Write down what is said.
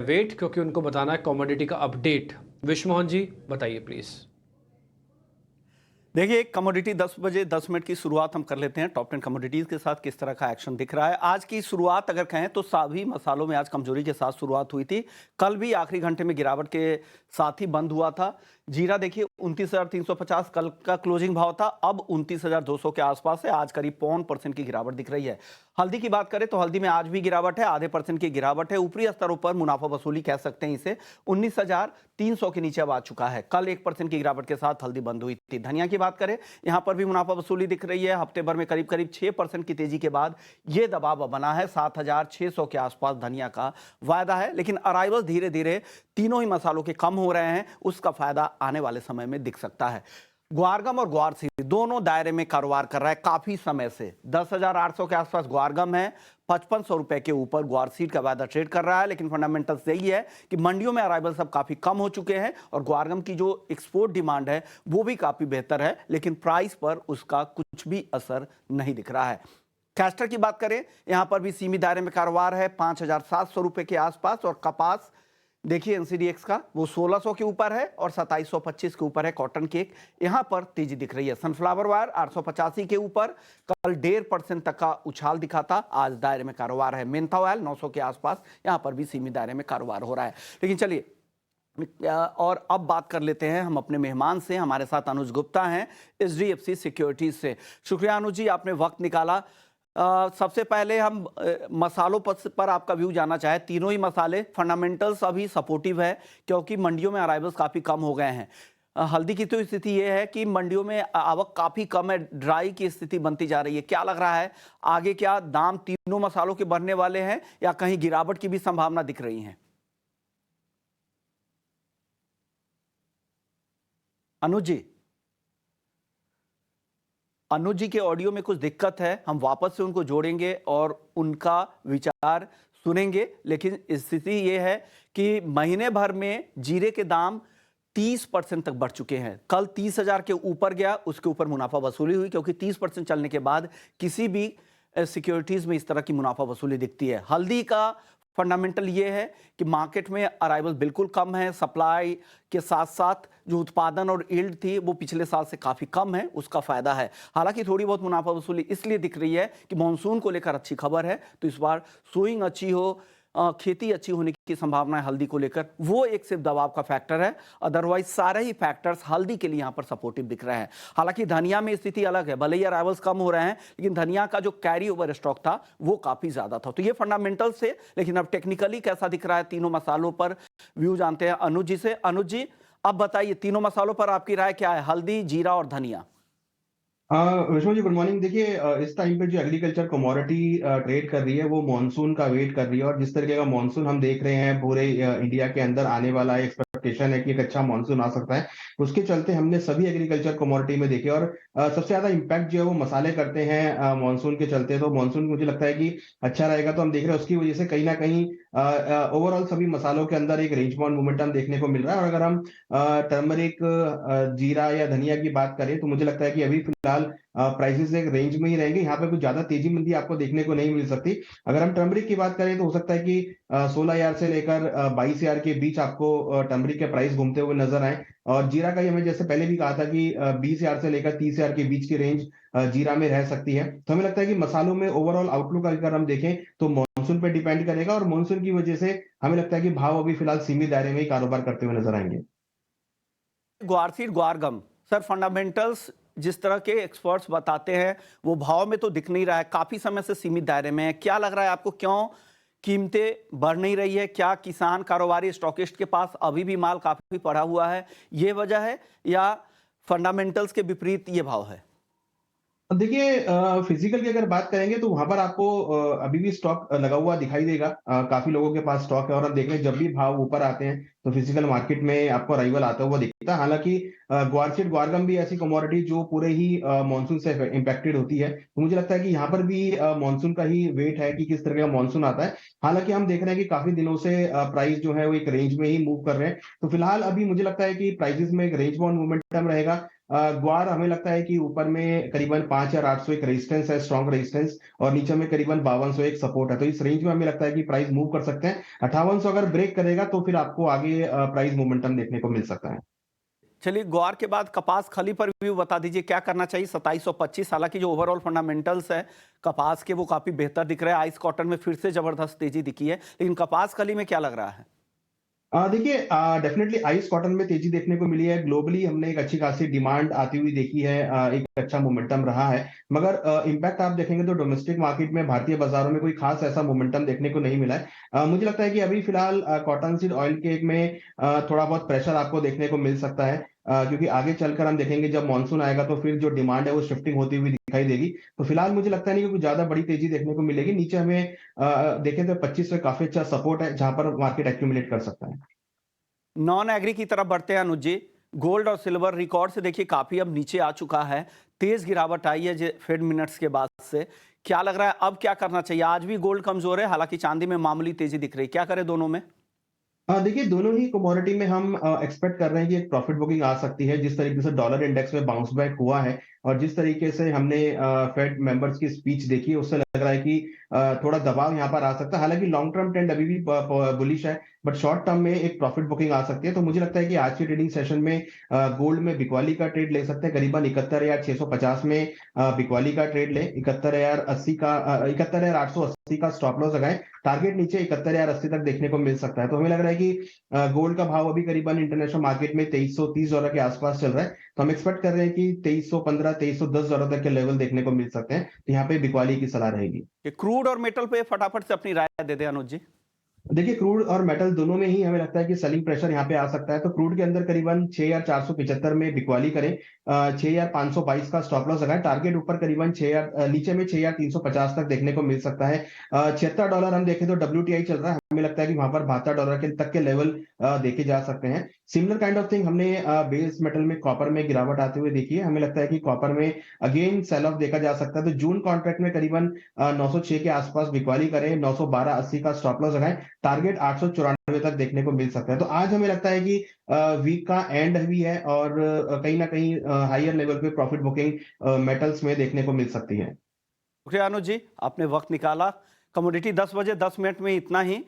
Wait, क्योंकि उनको बताना है कमोडिटी का अपडेट। विश्वमोहन जी बताइए प्लीज। देखिए, कमोडिटी 10 बजे 10 मिनट की शुरुआत हम कर लेते हैं टॉप 10 कमोडिटीज के साथ किस तरह का एक्शन दिख रहा है। आज की शुरुआत अगर कहें तो सभी मसालों में आज कमजोरी के साथ शुरुआत हुई थी। कल भी आखिरी घंटे में गिरावट के साथ ही बंद हुआ था। जीरा देखिए 29,350 कल का क्लोजिंग भाव था, अब 29,200 के आसपास है। आज करीब 0.5% की गिरावट दिख रही है। हल्दी की बात करें तो हल्दी में आज भी गिरावट है, आधे % की गिरावट है। ऊपरी स्तरों पर मुनाफा वसूली कह सकते हैं इसे, 19,300 के नीचे अब आ चुका है। कल 1% की गिरावट के साथ हल्दी बंद हुई थी। धनिया की बात करें, यहां पर भी मुनाफा वसूली दिख रही है। हफ्ते भर में करीब करीब 6% की तेजी के बाद यह दबाव बना है। 7,600 के आसपास धनिया का वायदा है, लेकिन अराइवल धीरे धीरे तीनों ही मसालों के कम हो रहे हैं, उसका फायदा आने वाले समय में दिख सकता है। ग्वारगम और ग्वारसीड दोनों दायरे में कारोबार कर रहा है काफी समय से। 10,800 के आसपास ग्वारगम है, 5500 रुपए के ऊपर ग्वारसीड का वायदा ट्रेड कर रहा है। लेकिन फंडामेंटल्स यही है कि मंडियों में अराइवल सब काफी कम हो चुके हैं और ग्वारगम की जो एक्सपोर्ट डिमांड है वो भी काफी बेहतर है, लेकिन प्राइस पर उसका कुछ भी असर नहीं दिख रहा है। कैस्टर की बात करें, यहां पर भी सीमित दायरे में कारोबार है, 5,700 रुपए के आसपास। और कपास देखिए एनसीडीएक्स का वो 1600 के ऊपर है और 2725 के ऊपर है। कॉटन केक यहां पर तेजी दिख रही है। सनफ्लावर वायर 885 के ऊपर, कल 1.5% तक का उछाल दिखा था, आज दायरे में कारोबार है। मेंथा ऑयल 900 के आसपास, यहां पर भी सीमित दायरे में कारोबार हो रहा है। लेकिन चलिए और अब बात कर लेते हैं हम अपने मेहमान से। हमारे साथ अनुज गुप्ता हैं एचडीएफसी सिक्योरिटीज से। शुक्रिया अनुज जी, आपने वक्त निकाला। सबसे पहले हम मसालों पर आपका व्यू जानना चाहे। तीनों ही मसाले फंडामेंटल्स अभी सपोर्टिव है क्योंकि मंडियों में अराइवल्स काफ़ी कम हो गए हैं। हल्दी की तो स्थिति ये है कि मंडियों में आवक काफ़ी कम है, ड्राई की स्थिति बनती जा रही है। क्या लग रहा है आगे, क्या दाम तीनों मसालों के बढ़ने वाले हैं या कहीं गिरावट की भी संभावना दिख रही है? अनुज जी, अनुज जी के ऑडियो में कुछ दिक्कत है, हम वापस से उनको जोड़ेंगे और उनका विचार सुनेंगे। लेकिन स्थिति यह है कि महीने भर में जीरे के दाम 30% तक बढ़ चुके हैं। कल 30,000 के ऊपर गया, उसके ऊपर मुनाफा वसूली हुई क्योंकि 30% चलने के बाद किसी भी सिक्योरिटीज में इस तरह की मुनाफा वसूली दिखती है। हल्दी का फंडामेंटल ये है कि मार्केट में अराइवल बिल्कुल कम है, सप्लाई के साथ साथ जो उत्पादन और यील्ड थी वो पिछले साल से काफी कम है, उसका फायदा है। हालांकि थोड़ी बहुत मुनाफा वसूली इसलिए दिख रही है कि मॉनसून को लेकर अच्छी खबर है, तो इस बार सोइंग अच्छी हो, खेती अच्छी होने की संभावना है हल्दी को लेकर, वो एक सिर्फ दबाव का फैक्टर है। अदरवाइज सारे ही फैक्टर्स हल्दी के लिए यहाँ पर सपोर्टिव दिख रहे हैं। हालांकि धनिया में स्थिति अलग है, भले ही अराइवल्स कम हो रहे हैं लेकिन धनिया का जो कैरी ओवर स्टॉक था वो काफी ज्यादा था। तो ये फंडामेंटल से, लेकिन अब टेक्निकली कैसा दिख रहा है तीनों मसालों पर, व्यू जानते हैं अनुज जी से। अनुज जी, अब बताइए तीनों मसालों पर आपकी राय क्या है, हल्दी, जीरा और धनिया? Vishnu ji good morning. देखिए इस टाइम पे जो एग्रीकल्चर कमोडिटी ट्रेड कर रही है वो मॉनसून का वेट कर रही है, और जिस तरीके का मॉनसून हम देख रहे हैं पूरे इंडिया के अंदर आने वाला है, एक्सपेक्टेशन है कि एक अच्छा मॉनसून आ सकता है, उसके चलते हमने सभी एग्रीकल्चर कमोडिटी में देखे। और सबसे ज्यादा इम्पैक्ट जो है वो मसाले करते हैं मॉनसून के चलते। तो मॉनसून मुझे लगता है कि अच्छा रहेगा, तो हम देख रहे हैं उसकी वजह से कहीं ना कहीं ओवरऑल सभी मसालों के अंदर एक रेंज बाउंड मोमेंटम देखने को मिल रहा है। और अगर हम टर्मरिक, जीरा या धनिया की बात करें तो मुझे लगता है कि अभी फिलहाल प्राइसेस एक रेंज में ही रहेंगे, यहाँ पे कुछ ज्यादा तेजी मंदी आपको देखने को नहीं मिल सकती। अगर हम टर्मरिक की बात करें तो हो सकता है कि 16,000 से लेकर 22,000 के बीच आपको टर्मरिक के प्राइस घूमते हुए नजर आए। और जीरा का ही हमें जैसे पहले भी कहा था कि 20,000 से लेकर 30,000 के बीच की रेंज जीरा में रह सकती है। तो हमें लगता है कि मसालों में ओवरऑल आउटलुक अगर हम देखें तो मानसून पे डिपेंड करेगा, और मानसून की वजह से हमें लगता है कि भाव अभी फिलहाल सीमित दायरे में ही कारोबार करते हुए नजर आएंगे। ग्वारसीड, ग्वारगम, सर फंडामेंटल्स जिस तरह के एक्सपर्ट्स बताते हैं वो भाव में तो दिख नहीं रहा है, काफी समय से सीमित दायरे में है। क्या लग रहा है आपको, क्यों कीमतें बढ़ नहीं रही है? क्या किसान, कारोबारी, स्टॉकिस्ट के पास अभी भी माल काफी पड़ा हुआ है, ये वजह है, या फंडामेंटल्स के विपरीत ये भाव है? देखिए फिजिकल की अगर बात करेंगे तो वहां पर आपको अभी भी स्टॉक लगा हुआ दिखाई देगा। काफी लोगों के पास स्टॉक है, और हम देख रहे हैं जब भी भाव ऊपर आते हैं तो फिजिकल मार्केट में आपको अराइवल आता हुआ दिखता है। हालांकि ग्वारसीड, ग्वारगम भी ऐसी कमोडिटी जो पूरे ही मानसून से इम्पैक्टेड होती है, तो मुझे लगता है कि यहाँ पर भी मानसून का ही वेट है कि किस तरह का मानसून आता है। हालांकि हम देख रहे हैं कि काफी दिनों से प्राइस जो है वो एक रेंज में ही मूव कर रहे हैं, तो फिलहाल अभी मुझे लगता है कि प्राइसेस में एक रेंज बाउंड मोमेंटम रहेगा। ग्वार हमें लगता है कि ऊपर में करीबन 5,800 एक रेजिस्टेंस है, स्ट्रॉन्ग रेजिस्टेंस, और नीचे में करीबन 5200 एक सपोर्ट है। तो इस रेंज में हमें लगता है कि प्राइस मूव कर सकते हैं। 5800 अगर ब्रेक करेगा तो फिर आपको आगे प्राइस मोमेंटम देखने को मिल सकता है। चलिए, ग्वार के बाद कपास खली पर भी बता दीजिए क्या करना चाहिए। 2725, हालांकि जो ओवरऑल फंडामेंटल्स है कपास के वो काफी बेहतर दिख रहे हैं। आइस कॉटन में फिर से जबरदस्त तेजी दिखी है, लेकिन कपास खली में क्या लग रहा है? देखिए, डेफिनेटली आइस कॉटन में तेजी देखने को मिली है। ग्लोबली हमने एक अच्छी खासी डिमांड आती हुई देखी है, एक अच्छा मोमेंटम रहा है। मगर इम्पैक्ट आप देखेंगे तो डोमेस्टिक मार्केट में, भारतीय बाजारों में कोई खास ऐसा मोमेंटम देखने को नहीं मिला है। मुझे लगता है कि अभी फिलहाल कॉटन सीड ऑयल केक में थोड़ा बहुत प्रेशर आपको देखने को मिल सकता है, क्योंकि आगे चलकर हम देखेंगे जब मानसून आएगा तो फिर जो डिमांड है वो शिफ्टिंग होती हुई दिखाई देगी। तो फिलहाल मुझे लगता नहीं कि कुछ ज्यादा बड़ी तेजी देखने को मिलेगी। नीचे हमें देखें तो 2500 काफी अच्छा सपोर्ट है जहां पर मार्केट एक्यूमुलेट कर सकता है। नॉन एग्री की तरफ बढ़ते हैं अनुज जी। गोल्ड और सिल्वर रिकॉर्ड से देखिए काफी अब नीचे आ चुका है, तेज गिरावट आई है फेड मिनट्स के बाद से। क्या लग रहा है अब क्या करना चाहिए? आज भी गोल्ड कमजोर है, हालांकि चांदी में मामूली तेजी दिख रही है, क्या करें दोनों में? देखिए, दोनों ही कमोडिटी में हम एक्सपेक्ट कर रहे हैं कि एक प्रॉफिट बुकिंग आ सकती है। जिस तरीके से डॉलर इंडेक्स में बाउंस बैक हुआ है और जिस तरीके से हमने फेड मेंबर्स की स्पीच देखी है, उससे लग रहा है कि थोड़ा दबाव यहाँ पर आ सकता है। हालांकि लॉन्ग टर्म ट्रेंड अभी भी बुलिश है, बट शॉर्ट टर्म में एक प्रॉफिट बुकिंग आ सकती है। तो मुझे लगता है कि आज की ट्रेडिंग सेशन में गोल्ड में बिकवाली का ट्रेड ले सकते हैं। करीबन 71,650 में बिकवाली का ट्रेड ले, 71,080 का 71,880 का स्टॉप लॉस लगाए। टारगेट नीचे 71,080 तक देखने को मिल सकता है। तो हमें लग रहा है कि गोल्ड का भाव अभी करीबन इंटरनेशनल मार्केट में $2330 के आसपास चल रहा है। तो हम एक्सपेक्ट कर रहे हैं कि $2315 $2310 तक के लेवल देखने को मिल सकते हैं। तो यहाँ पे बिकवाली की सलाह रहेगी। कि क्रूड और मेटल पे फटाफट से अपनी राय दे दें अनुज जी। देखिए, क्रूड और मेटल दोनों में ही हमें लगता है कि सेलिंग प्रेशर यहाँ पे आ सकता है। तो क्रूड के अंदर करीबन 6,475 में बिकवाली करें, 6,522 का स्टॉप लॉस लगाएं। टारगेट ऊपर करीबन 6,000, नीचे में 6,350 तक देखने को मिल सकता है। $76 हम देखें तो WTI चल रहा है, हमें लगता है कि वहां पर $72 के तक के लेवल देखे जा सकते हैं। सिमिलर काइंड ऑफ थिंग हमने बेस मेटल में कॉपर में गिरावट आते हुए देखी है। हमें लगता है कि कॉपर में अगेन सेल ऑफ देखा जा सकता है। तो जून कॉन्ट्रैक्ट में करीबन 906 के आसपास बिकवाली करें, 912.80 का स्टॉप लॉस लगाएं। टारगेट 894 तक देखने को मिल सकता है। तो आज हमें लगता है कि वीक का एंड भी है और कहीं ना कहीं हायर लेवल पे प्रॉफिट बुकिंग मेटल्स में देखने को मिल सकती है। शुक्रिया अनुज जी, आपने वक्त निकाला। कमोडिटी 10 बजे 10 मिनट में इतना ही।